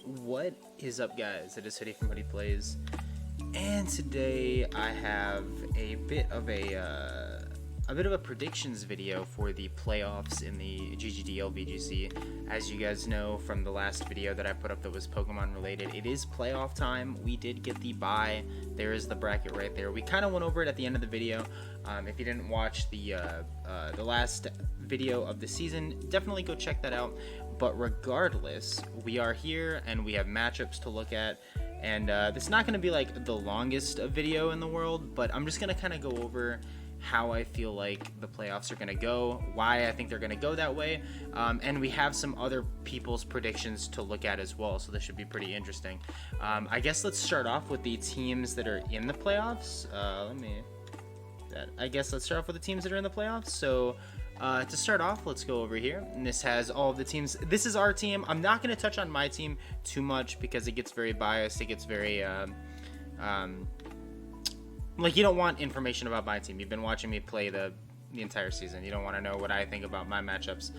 What is up, guys? It is Hoodie from Hoodie Plays, and today I have a bit of a predictions video for the playoffs in the GGDLVGC. As you guys know from the last video that I put up that was Pokemon related, it is playoff time. We did get the bye. There is the bracket right there. We kind of went over it at the end of the video. If you didn't watch the last video of the season, definitely go check that out. But regardless, we are here and we have matchups to look at. And this is not going to be like the longest video in the world, but I'm just going to kind of go over how I feel like the playoffs are going to go, why I think they're going to go that way, and we have some other people's predictions to look at as well, so this should be pretty interesting. I guess let's start off with the teams that are in the playoffs. Let's start off with the teams that are in the playoffs. So to start off, let's go over here, and this has all of the teams. This is our team. I'm not going to touch on my team too much because it gets very biased. It gets very like, you don't want information about my team. You've been watching me play the entire season. You don't want to know what I think about my matchups.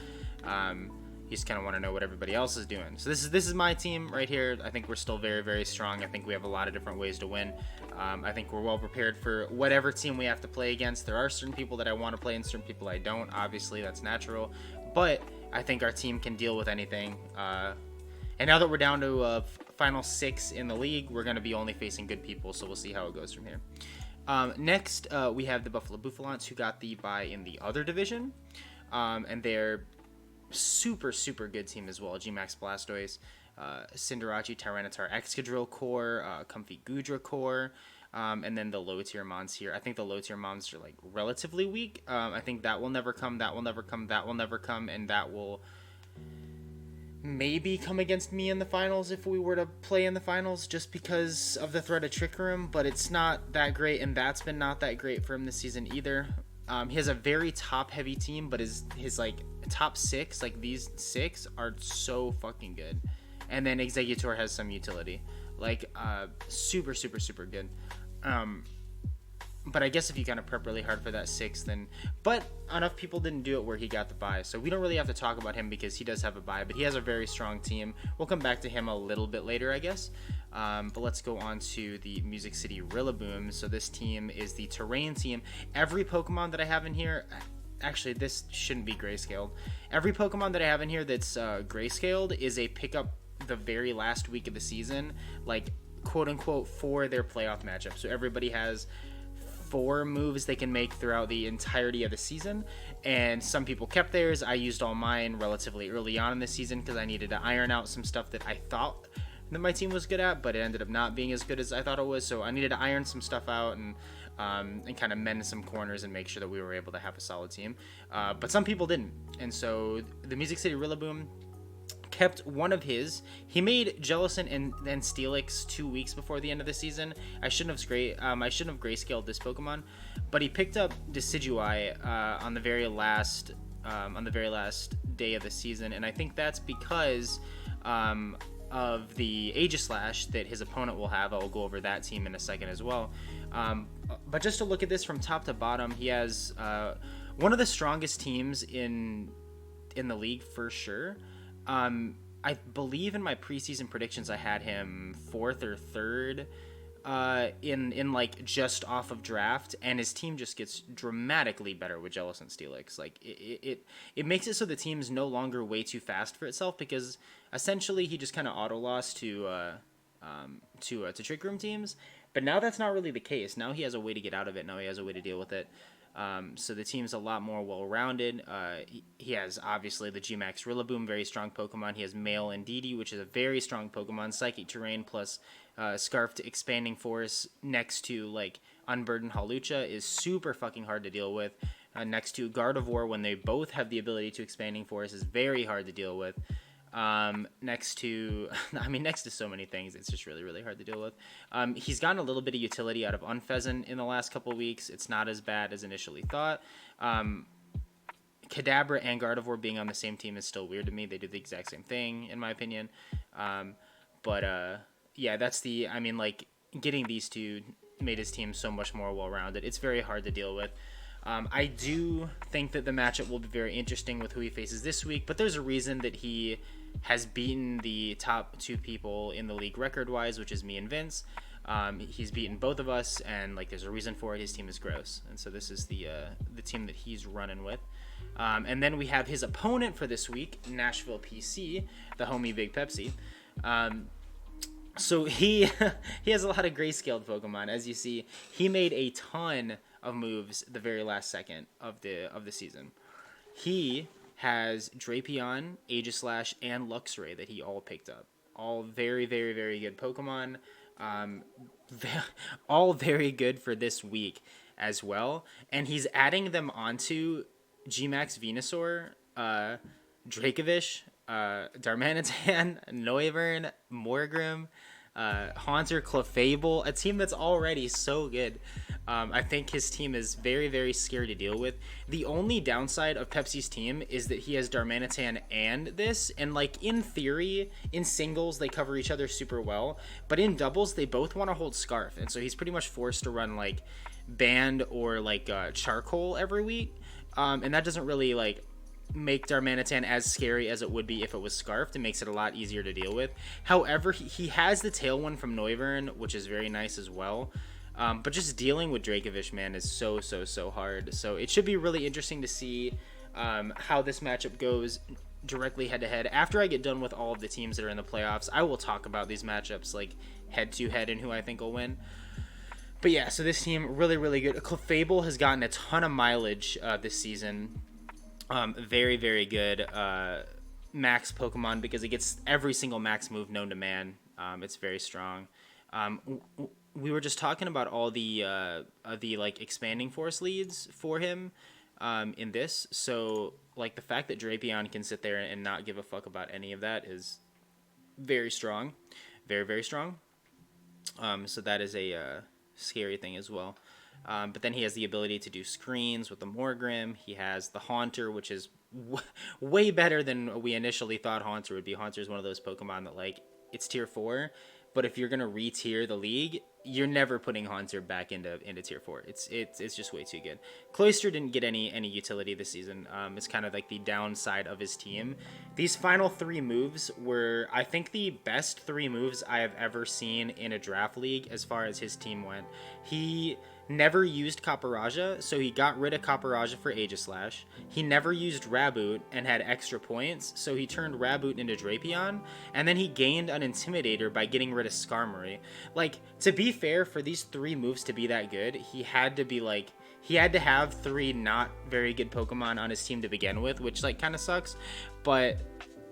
You just kind of want to know what everybody else is doing. So this is my team right here. I think we're still very, very strong. I think we have a lot of different ways to win. I think we're well prepared for whatever team we have to play against. There are certain people that I want to play and certain people I don't. Obviously, that's natural. But I think our team can deal with anything. And now that we're down to final 6 in the league, we're going to be only facing good people. So we'll see how it goes from here. Next, we have the Buffalo Buffalantes, who got the bye in the other division. And they're super, super good team as well. Gmax Blastoise, Cinderace, Tyranitar, Excadrill Core, Comfy Gudra Core, and then the low tier mons here. I think the low tier mons are like relatively weak. I think that will never come, that will never come, that will never come, and that will maybe come against me in the finals if we were to play in the finals, just because of the threat of Trick Room, but it's not that great, and that's been not that great for him this season either. He has a very top heavy team, but his like top 6, like these 6 are so fucking good. And then Exeggutor has some utility, like super, super, super good. But I guess if you kind of prep really hard for that 6, then... But enough people didn't do it where he got the bye, so we don't really have to talk about him because he does have a bye, but he has a very strong team. We'll come back to him a little bit later, I guess. But let's go on to the Music City Rillaboom. So this team is the Terrain team. Every Pokemon that I have in here... Actually, this shouldn't be grayscaled. Every Pokemon that I have in here that's grayscaled is a pickup the very last week of the season, like, quote-unquote, for their playoff matchup. So everybody has 4 moves they can make throughout the entirety of the season, and some people kept theirs. I used all mine relatively early on in the season because I needed to iron out some stuff that I thought that my team was good at, but it ended up not being as good as I thought it was, so I needed to iron some stuff out and kind of mend some corners and make sure that we were able to have a solid team. But some people didn't, and so the Music City Rillaboom kept one of his. He made Jellicent and then Steelix 2 weeks before the end of the season. I shouldn't have grayscaled this Pokemon, but he picked up Decidueye on the very last day of the season, and I think that's because of the Aegislash that his opponent will have. I will go over that team in a second as well. But just to look at this from top to bottom, he has one of the strongest teams in the league for sure. I believe in my preseason predictions I had him 4th or 3rd in like just off of draft, and his team just gets dramatically better with Jellicent Steelix. Like it makes it so the team's no longer way too fast for itself, because essentially he just kind of auto lost to Trick Room teams. But now that's not really the case. Now he has a way to get out of it. Now he has a way to deal with it. So the team's a lot more well-rounded. He has, obviously, the Gmax Rillaboom, very strong Pokemon. He has Male and Indeedee, which is a very strong Pokemon. Psychic Terrain plus Scarfed Expanding Force next to, like, Unburdened Hawlucha is super fucking hard to deal with. Next to Gardevoir, when they both have the ability to Expanding Force, is very hard to deal with. Next to so many things, it's just really, really hard to deal with. He's gotten a little bit of utility out of Unfezant in the last couple of weeks. It's not as bad as initially thought. Kadabra and Gardevoir being on the same team is still weird to me. They do the exact same thing, in my opinion. Yeah, getting these two made his team so much more well-rounded. It's very hard to deal with. I do think that the matchup will be very interesting with who he faces this week, but there's a reason that he has beaten the top 2 people in the league record-wise, which is me and Vince. He's beaten both of us, and like there's a reason for it. His team is gross, and so this is the team that he's running with. And then we have his opponent for this week, Nashville PC, the homie Big Pepsi. So he he has a lot of grayscaled Pokemon. As you see, he made a ton of moves the very last second of the season. He has Drapion, Aegislash, and Luxray that he all picked up. All very, very, very good Pokemon. All very good for this week as well. And he's adding them onto Gmax Venusaur, Dracovish, Darmanitan, Noivern, Morgrem, Haunter, Clefable, a team that's already so good. I think his team is very, very scary to deal with. The only downside of Pepsi's team is that he has Darmanitan and this, and like in theory, in singles they cover each other super well, but in doubles they both want to hold Scarf, and so he's pretty much forced to run like Band or like Charcoal every week, and that doesn't really like make Darmanitan as scary as it would be if it was Scarfed. It makes it a lot easier to deal with. However, he has the Tailwind from Noivern, which is very nice as well. But just dealing with Dracovish, man, is so hard. So it should be really interesting to see how this matchup goes directly head-to-head. After I get done with all of the teams that are in the playoffs, I will talk about these matchups like head-to-head and who I think will win. But yeah, so this team, really, really good. Clefable has gotten a ton of mileage this season. Very, very good max Pokemon because it gets every single max move known to man. It's very strong. We were just talking about all the like expanding force leads for him in this. So like the fact that Drapion can sit there and not give a fuck about any of that is very strong, very, very strong. So that is a scary thing as well. But then he has the ability to do screens with the Morgrem. He has the Haunter, which is way better than we initially thought Haunter would be. Haunter is one of those Pokemon that like it's tier 4, but if you're gonna re-tier the league, you're never putting Haunter back into tier 4. It's just way too good. Cloyster didn't get any utility this season. It's kind of like the downside of his team. These final 3 moves were, I think, the best 3 moves I have ever seen in a draft league as far as his team went. He never used Copperajah, so he got rid of Copperajah for Aegislash. He never used Raboot and had extra points, so he turned Raboot into Drapion, and then he gained an Intimidator by getting rid of Skarmory. Like, to be fair, for these 3 moves to be that good, he had to have 3 not very good Pokemon on his team to begin with, which like kind of sucks, but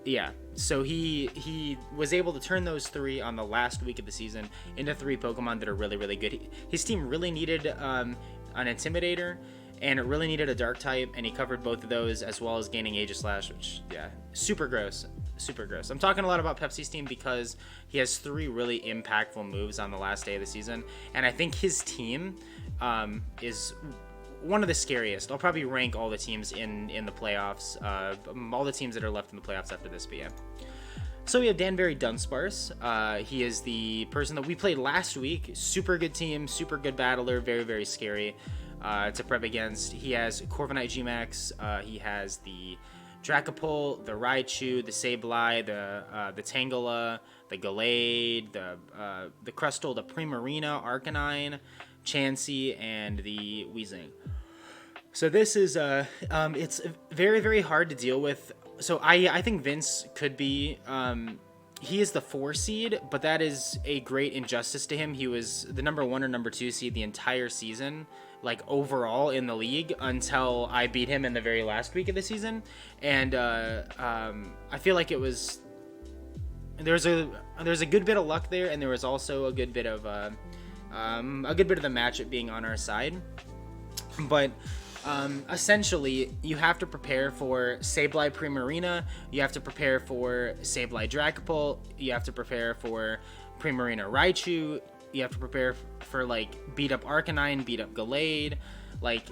yeah, so he was able to turn those 3 on the last week of the season into 3 Pokemon that are really, really good. His team really needed an Intimidator, and it really needed a Dark type, and he covered both of those as well as gaining Aegislash, which, yeah, super gross. Super gross. I'm talking a lot about Pepsi's team because he has 3 really impactful moves on the last day of the season, and I think his team is one of the scariest. I'll probably rank all the teams in the playoffs, all the teams that are left in the playoffs after this, but yeah. So we have Danbury Dunsparce. He is the person that we played last week. Super good team, super good battler, very, very scary to prep against. He has Corviknight Gmax. He has the Dracopult, the Raichu, the Sableye, the Tangela, the Gallade, the Crustle, the Primarina, Arcanine, Chansey, and the Weezing. So this is it's very, very hard to deal with. So I think Vince could be he is the 4 seed, but that is a great injustice to him. He was the number 1 or number 2 seed the entire season, like overall in the league, until I beat him in the very last week of the season. And I feel like it was there's a good bit of luck there, and there was also a good bit of the matchup being on our side. But essentially, you have to prepare for Sableye Primarina, you have to prepare for Sableye Dracopult, you have to prepare for Primarina Raichu, you have to prepare for, like, beat up Arcanine, beat up Gallade, like,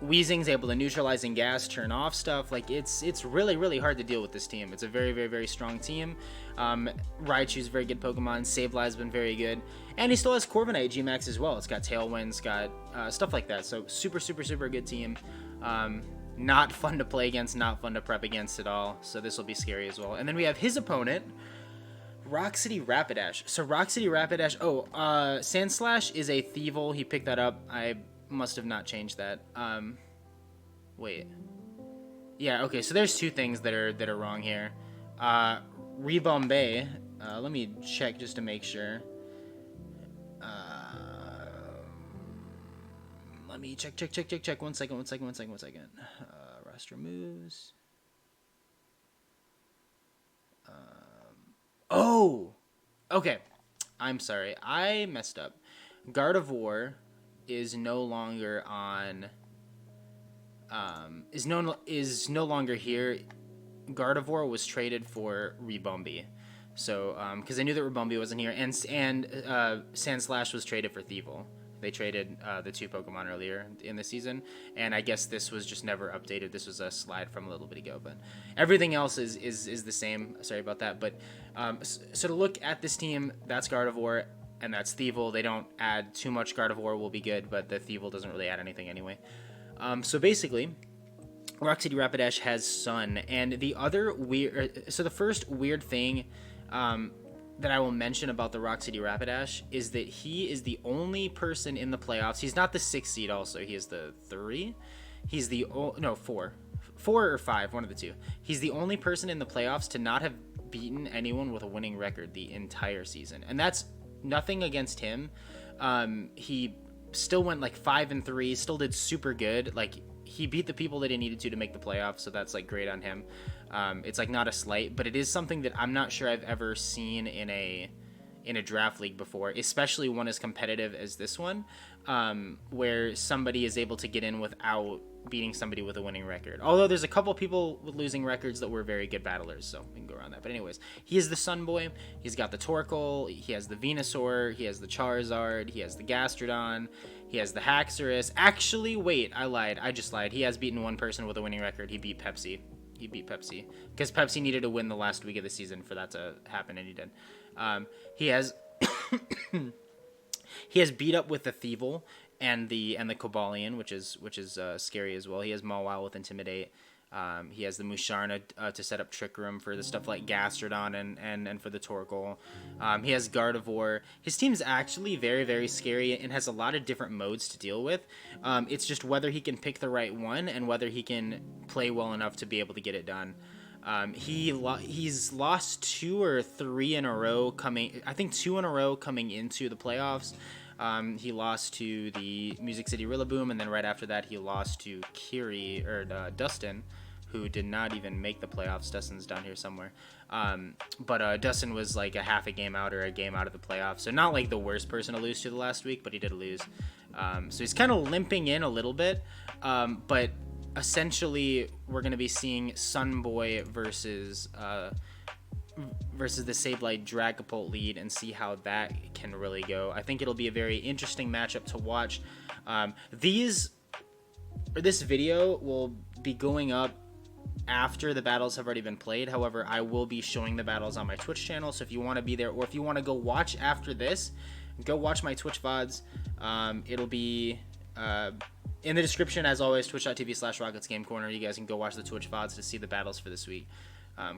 Weezing's able to neutralize and gas, turn off stuff. Like, it's really, really hard to deal with this team. It's a very, very, very strong team. Raichu's a very good Pokemon. Sableye's been very good. And he still has Corviknight Gmax as well. It's got Tailwind, it's got stuff like that. So super, super, super good team. Not fun to play against, not fun to prep against at all. So this will be scary as well. And then we have his opponent, Rock City Rapidash. So Rock City Rapidash. Oh, Sand Slash is a Thievel. He picked that up. I must have not changed that. Wait. Yeah. Okay. So there's two things that are wrong here. Rebombe. Let me check just to make sure. Let me check. 1 second. Roster moves. Oh, okay. I'm sorry. I messed up. Gardevoir is no longer on. Is no longer here. Gardevoir was traded for Rebombe. So, because I knew that Rebombe wasn't here, and Sandslash was traded for Thievel. They traded the two Pokemon earlier in the season, and I guess this was just never updated. This was a slide from a little bit ago, but everything else is the same. Sorry about that. But so to look at this team, that's Gardevoir and that's Thievel. They don't add too much. Gardevoir will be good, but the Thievel doesn't really add anything anyway. So basically, Rock City Rapidash has Sun, and the other weird. So the first weird thing that I will mention about the Rock City Rapidash is that he is the only person in the playoffs. He's not the 6th seed. Also, he is the 3. He's the 4 or 5, one of the two. He's the only person in the playoffs to not have beaten anyone with a winning record the entire season, and that's nothing against him. He still went like 5-3, still did super good. Like, he beat the people that he needed to make the playoffs, so that's like great on him. It's like not a slight, but it is something that I'm not sure I've ever seen in a draft league before, especially one as competitive as this one, where somebody is able to get in without beating somebody with a winning record. Although there's a couple people with losing records that were very good battlers, so we can go around that. But anyways, he is the Sun Boy. He's got the Torkoal, he has the Venusaur, he has the Charizard, he has the Gastrodon, he has the Haxorus. Actually, wait, I lied. I just lied. He has beaten one person with a winning record. He beat Pepsi. Because Pepsi needed to win the last week of the season for that to happen, and he did. He has he has beat up with the Thievel and the Cobalion, which is scary as well. He has Mawile with Intimidate. He has the Musharna to set up Trick Room for the stuff like Gastrodon and for the Torkoal. He has Gardevoir. His team's actually very, very scary and has a lot of different modes to deal with. It's just whether he can pick the right one and whether he can play well enough to be able to get it done. He's lost 2 or 3 in a row coming. I think 2 in a row coming into the playoffs. He lost to the Music City Rillaboom, and then right after that he lost to Currie or Dustin, who did not even make the playoffs. Dustin's down here somewhere. But Dustin was like a half a game out or a game out of the playoffs, so not like the worst person to lose to the last week, but he did lose. So he's kind of limping in a little bit, but essentially we're going to be seeing Sunboy versus the Sableye Dragapult lead and see how that can really go. I think it'll be a very interesting matchup to watch. This video will be going up after the battles have already been played. However, I will be showing the battles on my Twitch channel, so if you want to be there, or if you want to go watch after this, go watch my Twitch VODs. It'll be in the description, as always, twitch.tv/Rockets Game Corner. You guys can go watch the Twitch VODs to see the battles for this week,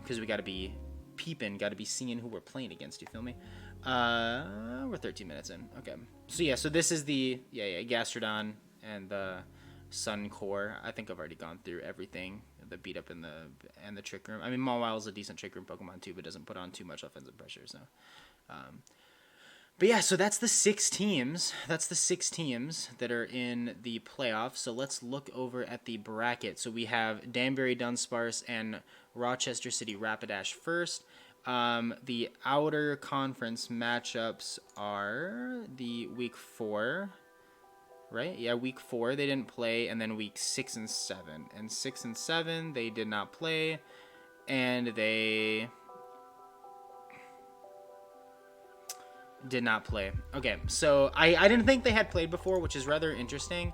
because we got to be peeping, got to be seeing who we're playing against. You feel me? We're 13 minutes in. Okay, so yeah, so this is the Gastrodon and the Sun Core. I think I've already gone through everything. The beat up and the Trick Room. I mean, Mawile is a decent Trick Room Pokemon too, but doesn't put on too much offensive pressure. So, but yeah, so that's the 6 teams. That's the 6 teams that are in the playoffs. So let's look over at the bracket. So we have Danbury Dunsparce and Rochester City Rapidash first. The outer conference matchups are the week 4, right? Yeah, week 4 they didn't play, and then week 6 and 7. And 6 and 7 they did not play, and they did not play. Okay, so I didn't think they had played before, which is rather interesting.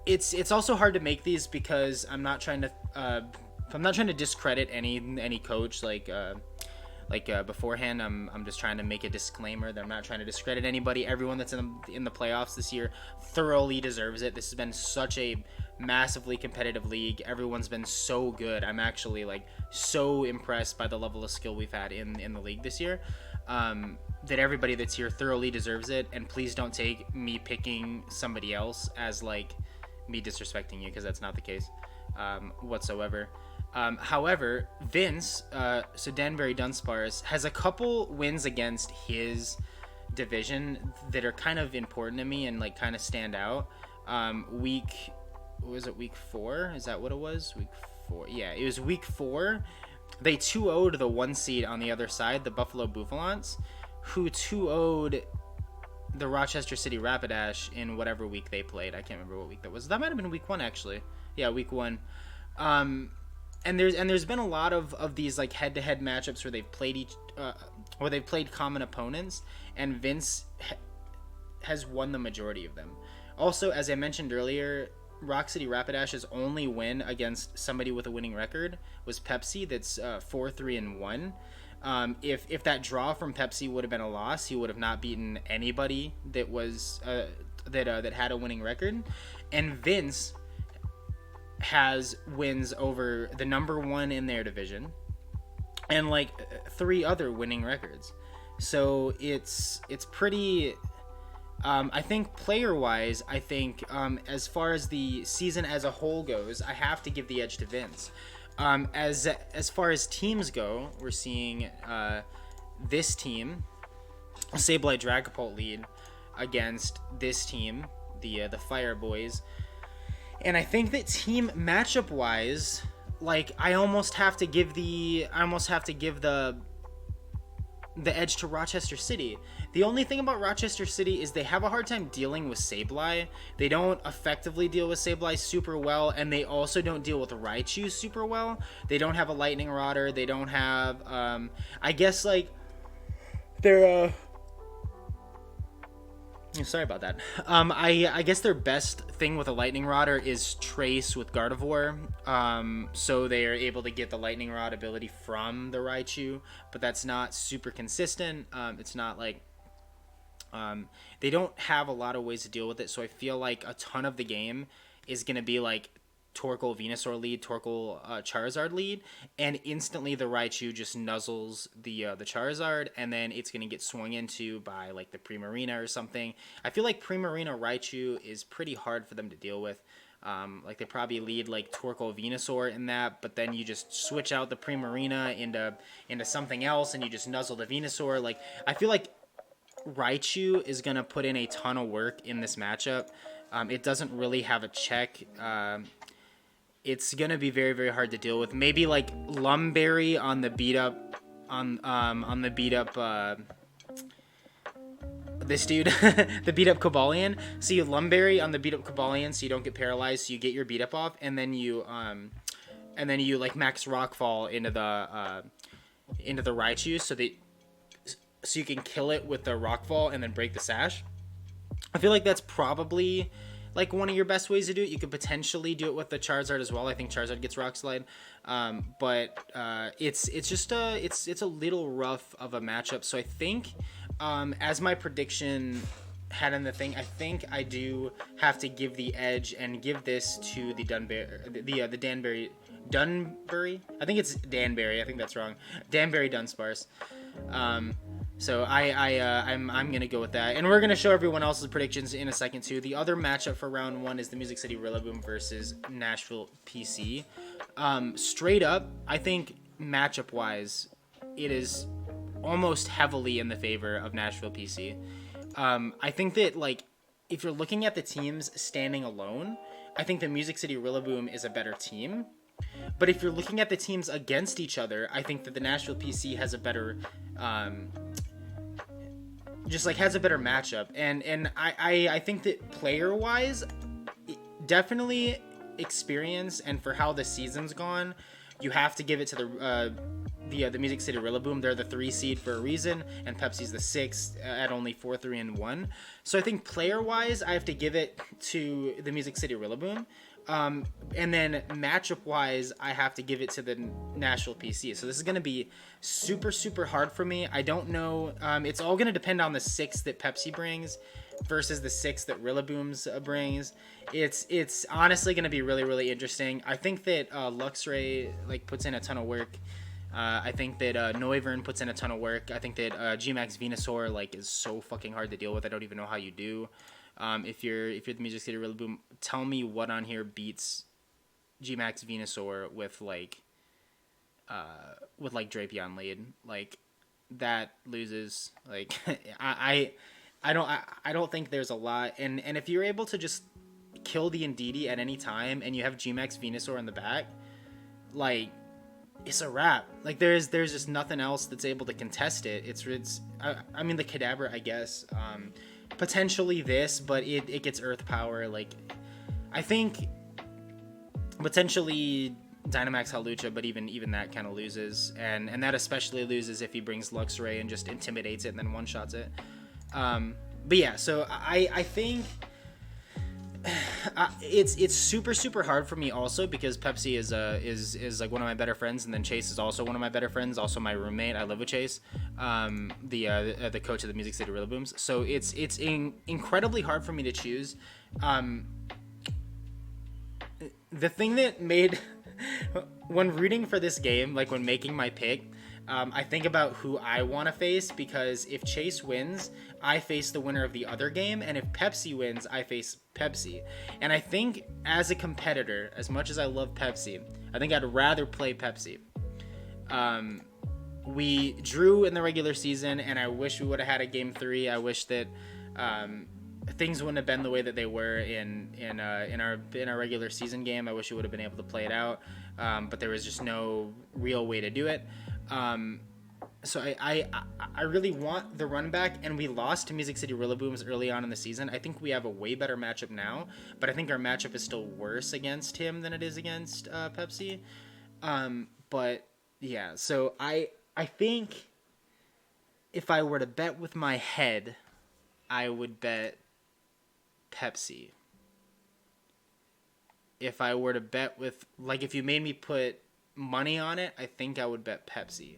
It's also hard to make these because I'm not trying to discredit any coach like beforehand. I'm just trying to make a disclaimer that I'm not trying to discredit anybody. Everyone that's in the playoffs this year thoroughly deserves it. This has been such a massively competitive league. Everyone's been so good. I'm actually like so impressed by the level of skill we've had in the league this year. That everybody that's here thoroughly deserves it, and please don't take me picking somebody else as like me disrespecting you, because that's not the case whatsoever. However, Vince, so Danbury Dunspars, has a couple wins against his division that are kind of important to me and like kind of stand out. Week 4? Is that what it was? Week 4. Yeah, it was week 4. They 2-0'd the 1 seed on the other side, the Buffalo Bouffalants, who 2-0'd the Rochester City Rapidash in whatever week they played. I can't remember what week that was. That might have been week 1 actually. Yeah, week 1. And there's been a lot of these like head-to-head matchups where they've played common opponents, and Vince has won the majority of them. Also, as I mentioned earlier, Rock City Rapidash's only win against somebody with a winning record was Pepsi. That's 4-3-1. If that draw from Pepsi would have been a loss, he would have not beaten anybody that was that had a winning record. And Vince has wins over the number 1 in their division and like 3 other winning records. So it's pretty. I think player-wise, as far as the season as a whole goes, I have to give the edge to Vince. As far as teams go, we're seeing this team, Sableye Dragapult, lead against this team, the Fire Boys. And I think that team matchup-wise, like I almost have to give the edge to Rochester City. The only thing about Rochester City is they have a hard time dealing with Sableye. They don't effectively deal with Sableye super well, and they also don't deal with Raichu super well. They don't have a Lightning Rodder. They don't have, I guess, like, they're, sorry about that. I guess their best thing with a Lightning Rodder is Trace with Gardevoir. So they are able to get the Lightning Rod ability from the Raichu, but that's not super consistent. It's not like they don't have a lot of ways to deal with it. So I feel like a ton of the game is going to be like Torkoal Venusaur lead, Torkoal Charizard lead, and instantly the Raichu just nuzzles the Charizard, and then it's going to get swung into by like the Primarina or something. I feel like Primarina Raichu is pretty hard for them to deal with. Like they probably lead like Torkoal Venusaur in that, but then you just switch out the Primarina into something else, and you just nuzzle the Venusaur. Like I feel like Raichu is going to put in a ton of work in this matchup. It doesn't really have a check. It's gonna be very, very hard to deal with. Maybe like Lumberry on the beat up, this dude, the beat up Cobalion. So you Lumberry on the beat up Cobalion, so you don't get paralyzed. So you get your beat up off, and then you like max Rockfall into the Raichu, so you can kill it with the Rockfall and then break the Sash. I feel like that's probably like one of your best ways to do it. You could potentially do it with the Charizard as well. I think Charizard gets Rock Slide, but it's just it's a little rough of a matchup. So I think as my prediction had in the thing, I think I do have to give the edge and give this to the Danbury. I think it's Danbury. I think that's wrong. Danbury Dunspars. So I'm gonna go with that, and we're gonna show everyone else's predictions in a second too. The other matchup for round 1 is the Music City Rillaboom versus Nashville PC. Straight up, I think matchup wise, it is almost heavily in the favor of Nashville PC. I think that like if you're looking at the teams standing alone, I think the Music City Rillaboom is a better team. But if you're looking at the teams against each other, I think that the Nashville PC has a better has a better matchup, and I think that player wise, definitely experience, and for how the season's gone, you have to give it to the Music City Rillaboom. They're the 3 seed for a reason, and Pepsi's the 6 at only 4-3-1. So I think player wise, I have to give it to the Music City Rillaboom. And then matchup wise, I have to give it to the Nashville PC. So this is going to be super, super hard for me. I don't know. It's all going to depend on the 6 that Pepsi brings versus the 6 that Rillaboom's brings. It's honestly going to be really, really interesting. I think that Luxray like puts in a ton of work. I think that Noivern puts in a ton of work. I think that Gmax Venusaur like is so fucking hard to deal with. I don't even know how you do. If you're the Music City Rillaboom, tell me what on here beats Gmax Venusaur with Drapion lead. Like that loses. Like I don't think there's a lot. And if you're able to just kill the Indeedee at any time and you have Gmax Venusaur in the back, like it's a wrap. Like there's just nothing else that's able to contest it. I mean the Kadabra, I guess. Potentially this, but it gets Earth Power. Like I think potentially Dynamax Hawlucha, but even that kind of loses, and that especially loses if he brings Luxray and just intimidates it and then one shots it. But yeah, so I think it's super super hard for me also because Pepsi is like one of my better friends, and then Chase is also one of my better friends, also my roommate. I live with Chase, the coach of the Music City Rillabooms. So it's incredibly hard for me to choose. The thing that made when rooting for this game, like when making my pick, I think about who I want to face, because if Chase wins, I face the winner of the other game, and if Pepsi wins, I face Pepsi. And I think as a competitor, as much as I love Pepsi, I think I'd rather play Pepsi. We drew in the regular season, and I wish we would have had a game 3. I wish that things wouldn't have been the way that they were in our regular season game. I wish we would have been able to play it out, but there was just no real way to do it. So I really want the run back, and we lost to Music City Rillabooms early on in the season. I think we have a way better matchup now, but I think our matchup is still worse against him than it is against Pepsi. But yeah, so I think if I were to bet with my head, I would bet Pepsi. If I were to bet with, like, if you made me put money on it, I think I would bet Pepsi.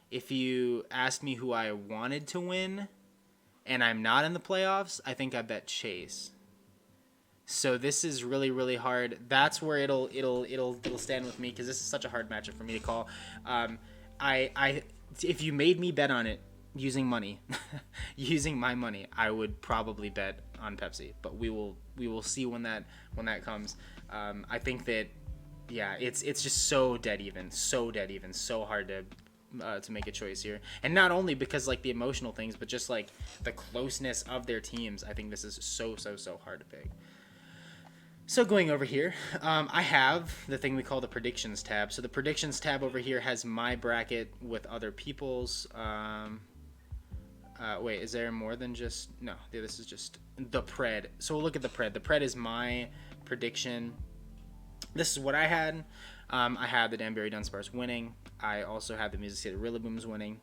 If you asked me who I wanted to win and I'm not in the playoffs, I think I bet Chase. So this is really, really hard. That's where it'll stand with me, because this is such a hard matchup for me to call. If you made me bet on it using money, using my money, I would probably bet on Pepsi. But we will see when that comes. I think that, yeah, it's just so dead even, so hard to make a choice here. And not only because like the emotional things, but just like the closeness of their teams. I think this is so hard to pick. So going over here, I have the thing we call the predictions tab. So the predictions tab over here has my bracket with other people's. Wait, is there more than just... No, this is just the pred. So we'll look at the pred. The pred is my prediction. This is what I had. I had the Danbury Dunsparce winning. I also had the Music City Rillabooms winning.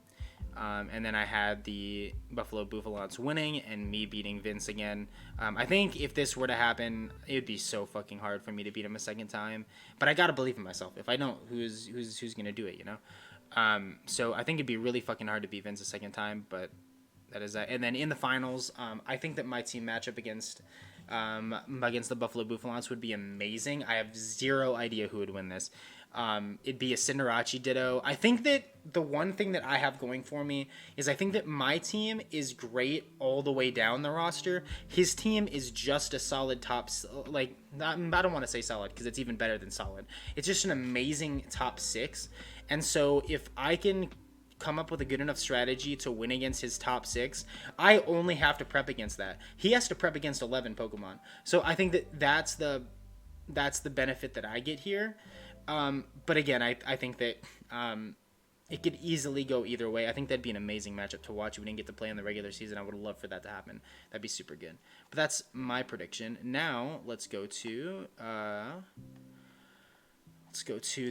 And then I had the Buffalo Bouffalons winning and me beating Vince again. I think if this were to happen, it would be so fucking hard for me to beat him a second time. But I gotta believe in myself. If I don't, who's gonna do it, you know? So I think it'd be really fucking hard to beat Vince a second time, but that is that. And then in the finals, I think that my team matchup against the Buffalo Bouffalons would be amazing. I have zero idea who would win this. It'd be a Cinderace Ditto. I think that the one thing that I have going for me is I think that my team is great all the way down the roster. His team is just a solid top, like, I don't want to say solid because it's even better than solid. It's just an amazing top 6. And so if I can come up with a good enough strategy to win against his top 6, I only have to prep against that. He has to prep against 11 Pokemon. So I think that that's the benefit that I get here. But again, I think that it could easily go either way. I think that'd be an amazing matchup to watch. We didn't get to play in the regular season. I would love for that to happen. That'd be super good. But that's my prediction. Now let's go to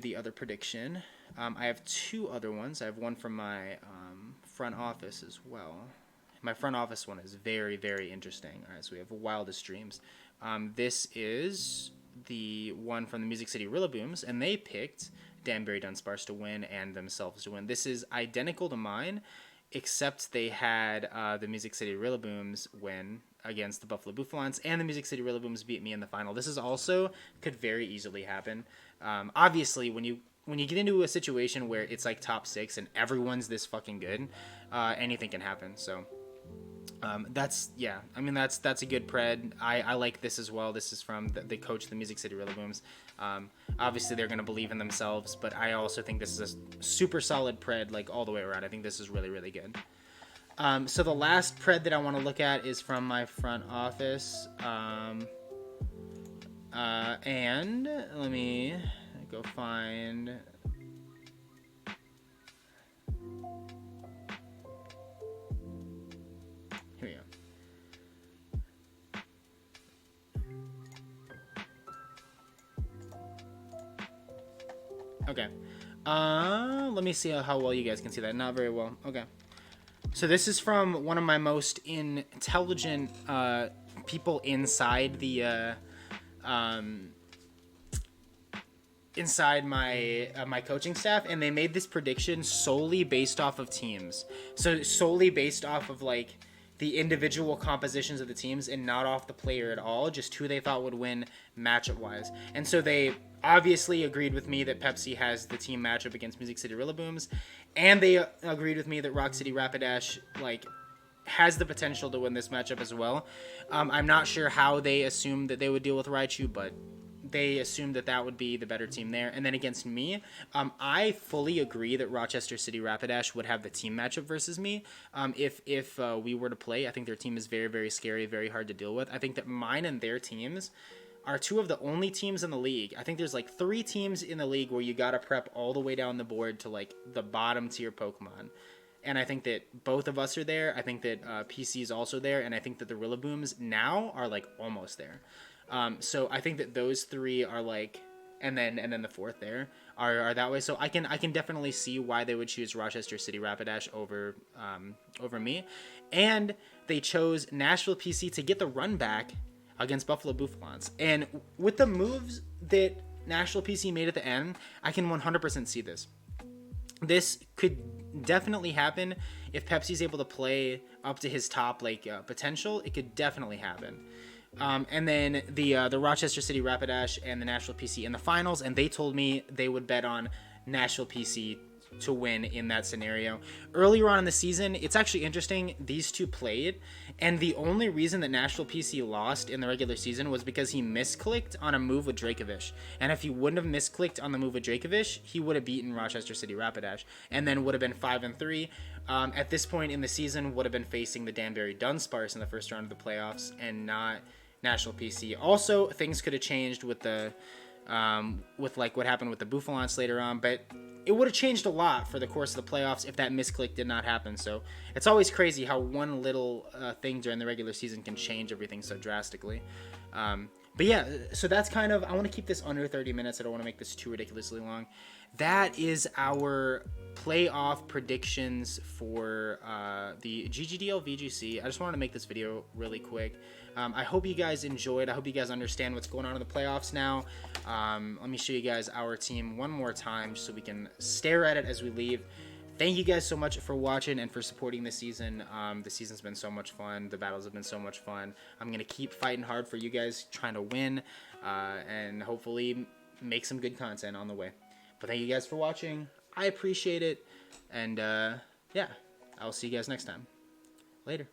the other prediction. I have 2 other ones. I have one from my front office as well. My front office one is very, very interesting. All right, so we have Wildest Dreams. This is the one from the Music City Rillabooms, and they picked Danbury Dunsparce to win and themselves to win. This is identical to mine, except they had the Music City Rillabooms win against the Buffalo Bouffalons, and the Music City Rillabooms beat me in the final. This is also could very easily happen. Obviously, when you get into a situation where it's like top 6 and everyone's this fucking good, anything can happen. So that's a good pred. I like this as well. This is from the coach of the Music City Rillabooms. Obviously they're going to believe in themselves, but I also think this is a super solid pred, like all the way around. I think this is really, really good. So the last pred that I want to look at is from my front office. And let me go find... Here we go. Okay. Let me see how well you guys can see that. Not very well. Okay. So this is from one of my most intelligent people inside the inside my coaching staff, and they made this prediction solely based off of teams. So solely based off of like the individual compositions of the teams and not off the player at all, just who they thought would win matchup wise. And so they obviously agreed with me that Pepsi has the team matchup against Music City Rillabooms, and they agreed with me that Rock City Rapidash like has the potential to win this matchup as well. I'm not sure how they assumed that they would deal with Raichu, but they assumed that that would be the better team there. And then against me, I fully agree that Rochester City Rapidash would have the team matchup versus me. If we were to play, I think their team is very, very scary, very hard to deal with. I think that mine and their teams are two of the only teams in the league. I think there's like 3 teams in the league where you got to prep all the way down the board to like the bottom tier Pokemon. And I think that both of us are there. I think that PC is also there. And I think that the Rillabooms now are like almost there. So I think that those 3 are like, and then the 4th there are that way. So I can definitely see why they would choose Rochester City Rapidash over me. And they chose Nashville PC to get the run back against Buffalo Bouffalons. And with the moves that Nashville PC made at the end, I can 100% see this. This could definitely happen if Pepsi's able to play up to his top potential. It could definitely happen. And then the Rochester City Rapidash and the Nashville PC in the finals, and they told me they would bet on Nashville PC to win in that scenario. Earlier on in the season, it's actually interesting, these two played, and the only reason that Nashville PC lost in the regular season was because he misclicked on a move with Dracovish. And if he wouldn't have misclicked on the move with Dracovish, he would have beaten Rochester City Rapidash, and then would have been 5-3. At this point in the season, would have been facing the Danbury Dunsparce in the first round of the playoffs, and not Nashville PC. Also, things could have changed with the with like what happened with the Bouffalons later on, but it would have changed a lot for the course of the playoffs if that misclick did not happen. So it's always crazy how one little thing during the regular season can change everything so drastically. But yeah, so that's kind of, I want to keep this under 30 minutes. I don't want to make this too ridiculously long. That is our playoff predictions for the GGDLVGC. I just wanted to make this video really quick. I hope you guys enjoyed. I hope you guys understand what's going on in the playoffs now. Let me show you guys our team one more time so we can stare at it as we leave. Thank you guys so much for watching and for supporting this season. The season's been so much fun. The battles have been so much fun. I'm going to keep fighting hard for you guys, trying to win, and hopefully make some good content on the way. But thank you guys for watching. I appreciate it. And yeah, I'll see you guys next time. Later.